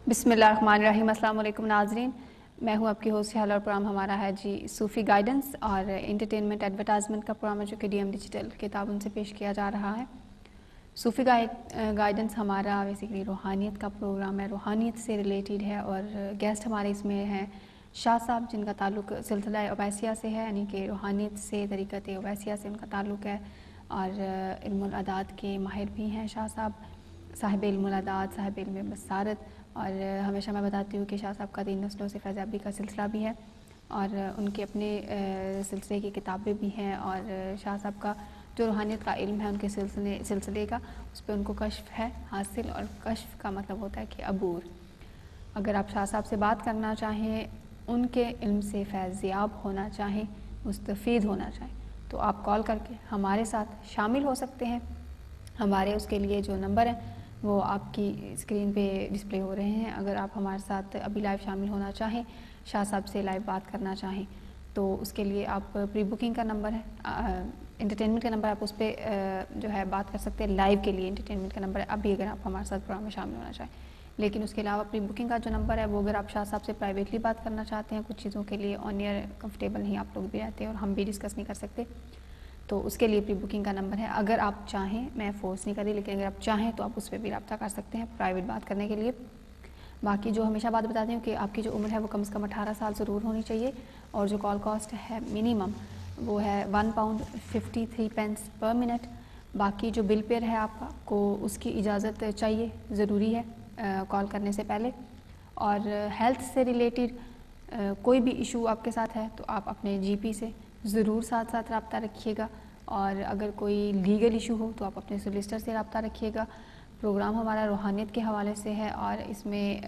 بسم اللہ الرحمن الرحیم۔ السلام علیکم ناظرین، میں ہوں آپ کی ہوسٹ اور پروگرام ہمارا ہے صوفی گائیڈنس اور انٹرٹینمنٹ ایڈورٹائزمنٹ کا پروگرام ہے جو کہ DM ڈیجیٹل کے تعاون سے پیش کیا جا رہا ہے۔ صوفی گائیڈنس ہمارا بیسیکلی روحانیت کا پروگرام ہے، روحانیت سے ریلیٹڈ ہے، اور گیسٹ ہمارے اس میں ہیں شاہ صاحب جن کا تعلق سلسلہ اویسیہ سے ہے، یعنی کہ روحانیت سے طریقت اویسیہ سے ان کا تعلق ہے، اور علم العداد کے ماہر بھی ہیں شاہ صاحب، صاحب علم العداد، صاحب علم بصارت، اور ہمیشہ میں بتاتی ہوں کہ شاہ صاحب کا 3 نسلوں سے فیض یابی کا سلسلہ بھی ہے، اور ان کے اپنے سلسلے کی کتابیں بھی ہیں، اور شاہ صاحب کا جو روحانیت کا علم ہے ان کے سلسلے کا، اس پہ ان کو کشف ہے حاصل، اور کشف کا مطلب ہوتا ہے کہ عبور۔ اگر آپ شاہ صاحب سے بات کرنا چاہیں، ان کے علم سے فیض یاب ہونا چاہیں، مستفید ہونا چاہیں، تو آپ کال کر کے ہمارے ساتھ شامل ہو سکتے ہیں۔ ہمارے اس کے لیے جو نمبر ہے وہ آپ کی اسکرین پہ ڈسپلے ہو رہے ہیں۔ اگر آپ ہمارے ساتھ ابھی لائیو شامل ہونا چاہیں، شاہ صاحب سے لائیو بات کرنا چاہیں، تو اس کے لیے آپ پری بکنگ کا نمبر ہے، انٹرٹینمنٹ کا نمبر، آپ اس پہ جو ہے بات کر سکتے ہیں۔ لائیو کے لیے انٹرٹینمنٹ کا نمبر ہے ابھی، اگر آپ ہمارے ساتھ پروگرام میں شامل ہونا چاہیں۔ لیکن اس کے علاوہ پری بکنگ کا جو نمبر ہے وہ اگر آپ شاہ صاحب سے پرائیویٹلی بات کرنا چاہتے ہیں، کچھ چیزوں کے لیے آن ایئر کمفرٹیبل نہیں آپ لوگ بھی رہتے ہیں اور ہم بھی ڈسکس نہیں کر سکتے، تو اس کے لیے پری بکنگ کا نمبر ہے۔ اگر آپ چاہیں، میں فورس نہیں کر رہی، لیکن اگر آپ چاہیں تو آپ اس پہ بھی رابطہ کر سکتے ہیں پرائیویٹ بات کرنے کے لیے۔ باقی جو ہمیشہ بات بتاتی ہوں کہ آپ کی جو عمر ہے وہ کم از کم 18 سال ضرور ہونی چاہیے، اور جو کال کاسٹ ہے منیمم وہ ہے £1.53 پر منٹ۔ باقی جو بل پیئر ہے آپ کو اس کی اجازت چاہیے، ضروری ہے کال کرنے سے پہلے۔ اور ہیلتھ سے ریلیٹڈ کوئی بھی ایشو آپ کے ساتھ ہے تو آپ اپنے GP سے ضرور ساتھ ساتھ رابطہ رکھیے گا، اور اگر کوئی لیگل ایشو ہو تو آپ اپنے سولیسٹر سے رابطہ رکھیے گا۔ پروگرام ہمارا روحانیت کے حوالے سے ہے، اور اس میں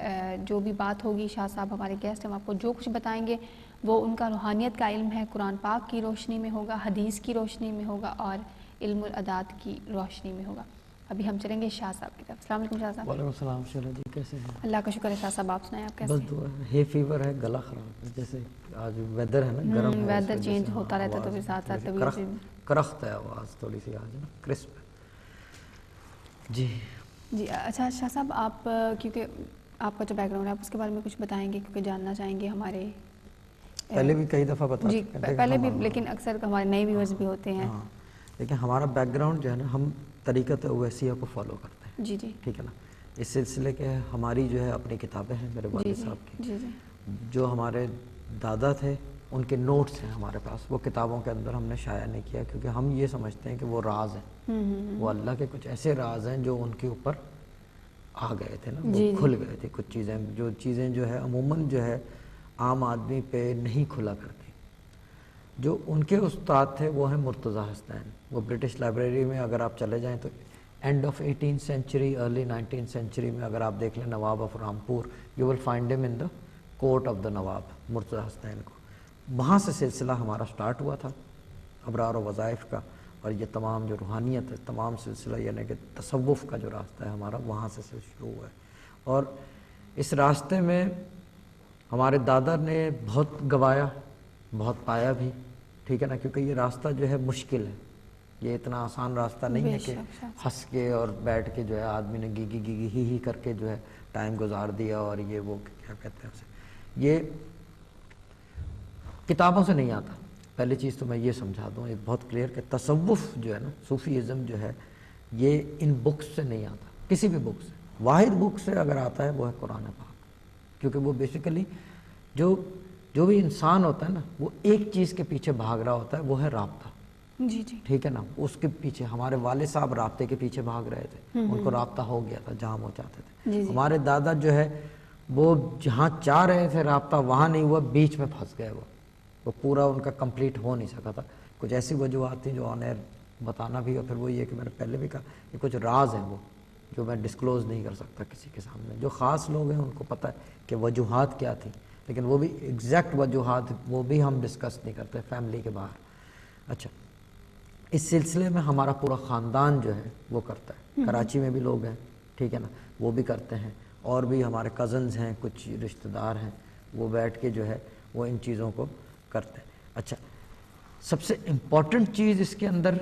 جو بھی بات ہوگی، شاہ صاحب ہمارے گیسٹ ہم آپ کو جو کچھ بتائیں گے وہ ان کا روحانیت کا علم ہے، قرآن پاک کی روشنی میں ہوگا، حدیث کی روشنی میں ہوگا، اور علم العداد کی روشنی میں ہوگا۔ ابھی ہم چلیں گے شاہ صاحب کی طرف۔ السلام علیکم شاہ صاحب۔ وعلیکم السلام شیلا جی، کیسے ہیں؟ اللہ کا شکر ہے شاہ صاحب، آپ سنائیں آپ کیسے بس دعا ہے، ہے فیور ہے، گلا خراب ہے، جیسے آج ویدر ہے نا، گرم ہے، ویدر چینج ہوتا رہتا ہے تو پھر ساتھ ساتھ طبیعت سے کرخت ہے، آواز تھوڑی سی آج نا کرسپ ہے جی۔ اچھا شاہ صاحب، آپ کیونکہ آپ کا جو بیک گراؤنڈ ہے آپ اس کے بارے میں کچھ بتائیں گے، کیونکہ جاننا چاہیں گے ہمارے پہلے بھی کئی دفعہ بتا جی چکے ہیں، پہلے بھی، لیکن اکثر ہمارے نئے ویورز بھی ہوتے ہیں۔ ہاں، لیکن ہمارا بیک گراؤنڈ جو ہے نا، ہم طریقت اویسیہ کو فالو کرتے ہیں، جی جی ٹھیک ہے نا۔ اس سلسلے کے ہماری جو ہے اپنی کتابیں ہیں میرے والد صاحب کی، جی جی جو ہمارے دادا تھے ان کے نوٹس ہیں ہمارے پاس، وہ کتابوں کے اندر ہم نے شائع نہیں کیا، کیونکہ ہم یہ سمجھتے ہیں کہ وہ راز ہیں، وہ اللہ کے کچھ ایسے راز ہیں جو ان کے اوپر آ گئے تھے نا، وہ کھل گئے تھے کچھ چیزیں جو ہے عموماً جو ہے عام آدمی پہ نہیں کھلا کرتی۔ جو ان کے استاد تھے وہ ہیں مرتضیٰ حسنین، وہ برٹش لائبریری میں اگر آپ چلے جائیں تو end of 18th century early 19th century میں اگر آپ دیکھ لیں Nawab of Rampur, you will find him in the court of the Nawab, Murtaza Hasnain کو۔ وہاں سے سلسلہ ہمارا سٹارٹ ہوا تھا ابرار و وظائف کا، اور یہ تمام جو روحانیت ہے، تمام سلسلہ یعنی کہ تصوف کا جو راستہ ہے ہمارا، وہاں سے شروع ہوا ہے۔ اور اس راستے میں ہمارے دادا نے بہت گوایا، بہت پایا بھی، ٹھیک ہے نا، کیونکہ یہ راستہ جو ہے مشکل ہے، یہ اتنا آسان راستہ نہیں ہے کہ ہنس کے اور بیٹھ کے جو ہے آدمی نے گی گی ہی کر کے جو ہے ٹائم گزار دیا، اور یہ وہ کیا کہتے ہیں اسے، یہ کتابوں سے نہیں آتا۔ پہلی چیز تو میں یہ سمجھا دوں، یہ بہت کلیئر کہ تصوف جو ہے نا، صوفیزم جو ہے، یہ ان بکس سے نہیں آتا، کسی بھی بک سے۔ واحد بک سے اگر آتا ہے وہ ہے قرآن پاک، کیونکہ وہ بیسیکلی جو بھی انسان ہوتا ہے نا، وہ ایک چیز کے پیچھے بھاگ رہا ہوتا ہے، وہ ہے رابطہ، جی جی ٹھیک ہے نا۔ اس کے پیچھے ہمارے والد صاحب رابطے کے پیچھے بھاگ رہے تھے، ان کو رابطہ ہو گیا تھا جہاں وہ چاہتے تھے۔ ہمارے دادا جو ہے وہ جہاں چاہ رہے تھے رابطہ وہاں نہیں ہوا، بیچ میں پھنس گئے، وہ پورا ان کا کمپلیٹ ہو نہیں سکا تھا۔ کچھ ایسی وجوہات تھیں جو آن ایئر بتانا بھی، اور پھر وہ یہ کہ میں نے پہلے بھی کہا یہ کچھ راز ہیں وہ جو میں ڈسکلوز نہیں کر سکتا کسی کے سامنے۔ جو خاص لوگ ہیں ان کو پتہ ہے کہ وجوہات کیا تھیں، لیکن وہ بھی ایگزیکٹ وجوہات وہ بھی ہم ڈسکس نہیں کرتے فیملی کے باہر۔ اچھا، اس سلسلے میں ہمارا پورا خاندان جو ہے وہ کرتا ہے، کراچی میں بھی لوگ ہیں، ٹھیک ہے نا، وہ بھی کرتے ہیں، اور بھی ہمارے کزنز ہیں، کچھ رشتہ دار ہیں، وہ بیٹھ کے جو ہے وہ ان چیزوں کو کرتے ہیں۔ اچھا، سب سے امپورٹنٹ چیز اس کے اندر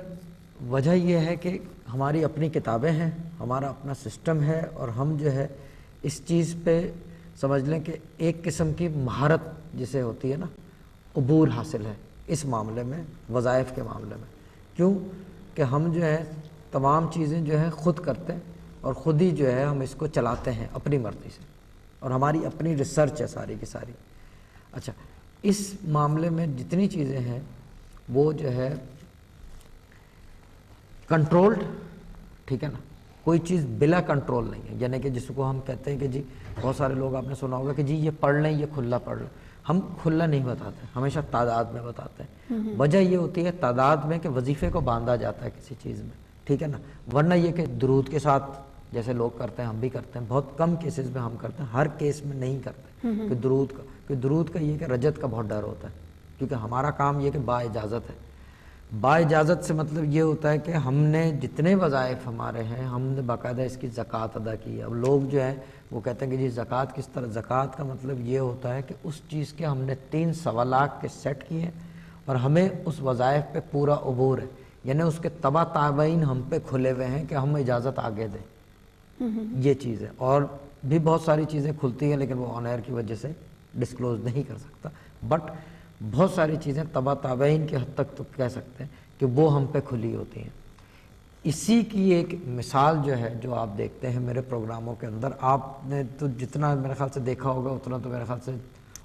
وجہ یہ ہے کہ ہماری اپنی کتابیں ہیں، ہمارا اپنا سسٹم ہے، اور ہم جو ہے اس چیز پہ سمجھ لیں کہ ایک قسم کی مہارت جسے ہوتی ہے نا، عبور حاصل ہے اس معاملے میں، وظائف کے معاملے میں. کیوں کہ ہم جو ہے تمام چیزیں جو ہے خود کرتے ہیں اور خود ہی جو ہے ہم اس کو چلاتے ہیں اپنی مرضی سے، اور ہماری اپنی ریسرچ ہے ساری کی ساری. اچھا، اس معاملے میں جتنی چیزیں ہیں وہ جو ہے کنٹرولڈ، ٹھیک ہے نا، کوئی چیز بلا کنٹرول نہیں ہے. یعنی کہ جس کو ہم کہتے ہیں کہ جی بہت سارے لوگ آپ نے سنا ہوگا کہ جی یہ پڑھ لیں، یہ کھلا پڑھ لیں. ہم کھلا نہیں بتاتے، ہمیشہ تعداد میں بتاتے ہیں. وجہ یہ ہوتی ہے تعداد میں کہ وظیفے کو باندھا جاتا ہے کسی چیز میں، ٹھیک ہے نا. ورنہ یہ کہ درود کے ساتھ جیسے لوگ کرتے ہیں ہم بھی کرتے ہیں، بہت کم کیسز میں ہم کرتے ہیں، ہر کیس میں نہیں کرتے. کہ درود کا یہ کہ رجت کا بہت ڈر ہوتا ہے، کیونکہ ہمارا کام یہ کہ با اجازت ہے. با اجازت سے مطلب یہ ہوتا ہے کہ ہم نے جتنے وظائف ہمارے ہیں ہم نے باقاعدہ اس کی زکوٰۃ ادا کی ہے. اب لوگ جو ہے وہ کہتے ہیں کہ جی زکوٰۃ کس طرح، زکوٰۃ کا مطلب یہ ہوتا ہے کہ اس چیز کے ہم نے 3 سوا لاکھ کے سیٹ کیے ہیں اور ہمیں اس وظائف پہ پورا عبور ہے. یعنی اس کے تبع تابعین ہم پہ کھلے ہوئے ہیں کہ ہم اجازت آگے دیں. یہ چیز ہے. اور بھی بہت ساری چیزیں کھلتی ہیں لیکن وہ آن ایئر کی وجہ سے ڈسکلوز نہیں کر سکتا. بٹ بہت ساری چیزیں تبع تابعین کے حد تک تو کہہ سکتے ہیں کہ وہ ہم پہ کھلی ہوتی ہیں. اسی کی ایک مثال جو ہے جو آپ دیکھتے ہیں میرے پروگراموں کے اندر، آپ نے تو جتنا میرے خیال سے دیکھا ہوگا اتنا تو میرے خیال سے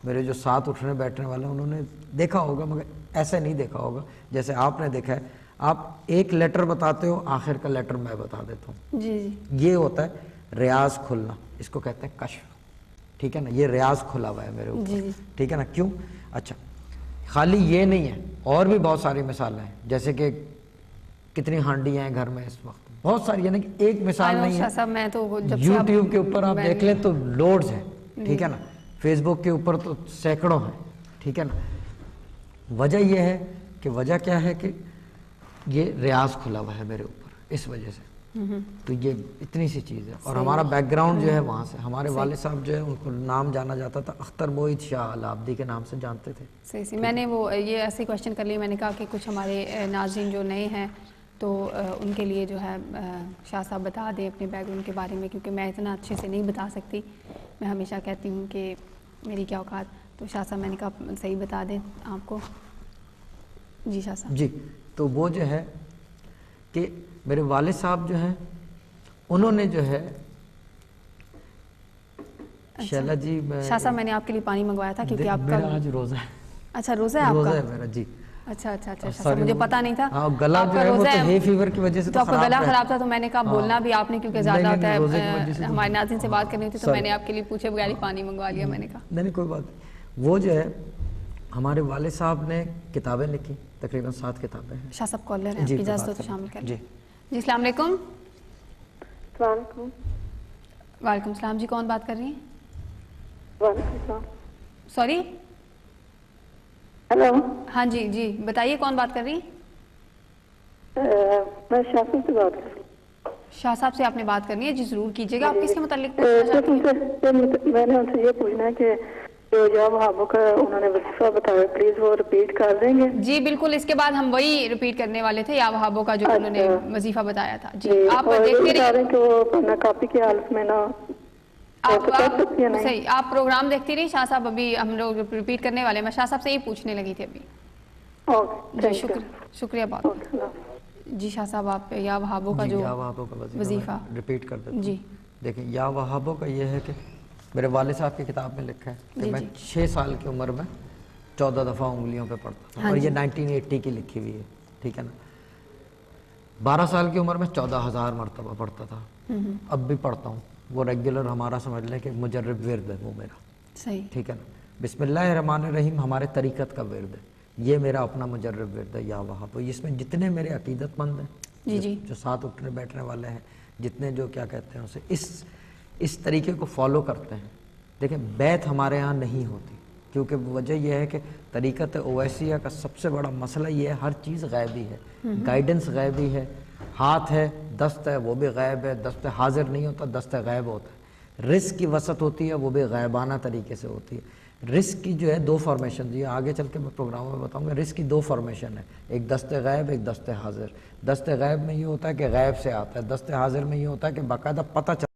میرے جو ساتھ اٹھنے بیٹھنے والے ہیں انہوں نے دیکھا ہوگا، مگر ایسے نہیں دیکھا ہوگا جیسے آپ نے دیکھا ہے. آپ ایک لیٹر بتاتے ہو، آخر کا لیٹر میں بتا دیتا ہوں. جی یہ ہوتا ہے ریاض کھلنا، اس کو کہتے ہیں کشف، ٹھیک ہے نا. یہ ریاض کھلا ہوا ہے میرے اوپر، ٹھیک ہے نا. کیوں؟ اچھا، خالی یہ نہیں ہے، اور بھی بہت ساری مثالیں ہیں. جیسے کہ کتنی ہانڈیاں ہیں گھر میں اس وقت، بہت ساری. یعنی کہ ایک مثال نہیں ہے. یوٹیوب کے اوپر آپ دیکھ لیں تو لوڈز ہیں، ٹھیک ہے نا. فیس بک کے اوپر تو سینکڑوں ہیں، ٹھیک ہے نا. وجہ یہ ہے کہ وجہ کیا ہے کہ یہ ریاض کھلا ہوا ہے میرے اوپر اس وجہ سے. تو یہ اتنی سی چیز ہے. اور ہمارا بیک گراؤنڈ جو ہے وہاں سے، ہمارے والد صاحب جو ہے ان کو نام جانا جاتا تھا اختر موحد شاہ العابدی کے نام سے جانتے تھے. صحیح. میں نے وہ یہ ایسے کوشچن کر لی، میں نے کہا کہ کچھ ہمارے ناظرین جو نئے ہیں تو ان کے لیے جو ہے شاہ صاحب بتا دیں اپنے بیک گراؤنڈ کے بارے میں، کیونکہ میں اتنا اچھے سے نہیں بتا سکتی. میں ہمیشہ کہتی ہوں کہ میری کیا اوقات. تو شاہ صاحب میں نے کہا صحیح بتا دیں آپ کو. جی شاہ صاحب. جی، تو وہ جو ہے کہ میرے والد صاحب جو ہیں انہوں نے جو ہے شیلا جی، شاہ صاحب میں نے آپ کے لیے پانی منگوایا تھا کیونکہ آپ کا میرا آج روزہ ہے. اچھا روزہ ہے آپ کا؟ روزہ ہے میرا جی. اچھا مجھے پتا نہیں تھا. ہاں، گلا جو ہے وہ تو ہے فیور کی وجہ سے تو آپ کا گلا خراب تھا، تو میں نے کہا بولنا بھی آپ نے کیونکہ زیادہ ہوتا ہے، ہمارے ناظرین سے بات کرنی تھی تو میں نے آپ کے لیے پوچھے بغیر ہی پانی منگوا لیا. میں نے کہا نہیں کوئی بات نہیں. وہ جو ہے ہمارے والد صاحب نے کتابیں لکھی، تقریباً 7 کتابیں ہیں. شاہ صاحب کالر ہیں، آپ کی اجازت ہو تو شامل کر جی. جی السلام علیکم. السلام علیکم. وعلیکم السلام. جی کون بات کر رہی ہیں؟ وعلیکم السلام. سوری. ہیلو. ہاں جی جی بتائیے کون بات کر رہی ہیں؟ میں شاہ صاحب سے بات کر رہی ہوں. شاہ صاحب سے آپ نے بات کرنی ہے؟ جی ضرور کیجیے گا. آپ کس کے متعلق پوچھنا چاہتی ہیں؟ میں نے ان سے یہ پوچھنا ہے کہ جو وہابوں کا انہوں نے وظیفہ بتایا، پلیز وہ ریپیٹ کر دیں گے. جی بالکل، اس کے بعد ہم وہی ریپیٹ کرنے والے تھے، یا وہابوں کا جو انہوں نے وظیفہ بتایا تھا. جی آپ دیکھتے رہیے کہ وہ ناکاپی کی حالت میں نہ صحیح. آپ پروگرام دیکھتی رہی. شاہ صاحب ابھی ہم لوگ ریپیٹ کرنے والے. میں شاہ صاحب سے یہ پوچھنے لگی تھی ابھی. جی شکریہ بہت. جی شاہ صاحب آپ یا وہابوں کا جو وظیفہ ریپیٹ کر دیتا ہوں. جی دیکھیں، یا وہابوں کا یہ ہے کہ میرے والد صاحب کی کتاب میں لکھا ہے کہ میں 6 سال کی عمر میں 14 دفعہ انگلیوں پہ پڑھتا تھا، اور یہ 1980 کی لکھی ہوئی ہے، ٹھیک ہے نا. 12 سال کی عمر میں 14,000 مرتبہ پڑھتا تھا. اب بھی پڑھتا ہوں. وہ ریگولر ہمارا سمجھ لیں کہ مجرب ورد ہے وہ میرا. صحیح. ٹھیک ہے نا. بسم اللہ الرحمن الرحیم ہمارے طریقت کا ورد ہے. یہ میرا اپنا مجرب ورد ہے یا وہاب. اس میں جتنے میرے عقیدت مند ہیں جو ساتھ اٹھنے بیٹھنے والے ہیں، جتنے جو کیا کہتے ہیں اسے اس طریقے کو فالو کرتے ہیں. دیکھیں بیعت ہمارے ہاں نہیں ہوتی، کیونکہ وجہ یہ ہے کہ طریقت اویسیہ کا سب سے بڑا مسئلہ یہ ہے ہر چیز غیبی ہے. گائیڈنس غیبی ہے. ہاتھ ہے، دست ہے، وہ بھی غیب ہے. دست حاضر نہیں ہوتا، دست غیب ہوتا ہے. رزق کی وسعت ہوتی ہے، وہ بھی غیبانہ طریقے سے ہوتی ہے. رزق کی جو ہے 2 فارمیشن، یہ آگے چل کے میں پروگراموں میں بتاؤں گا. رزق کی 2 فارمیشن ہے، ایک دست غیب، ایک دست حاضر. دست غیب میں یہ ہوتا ہے کہ غیب سے آتا ہے. دست حاضر میں یہ ہوتا ہے کہ باقاعدہ پتہ چلتا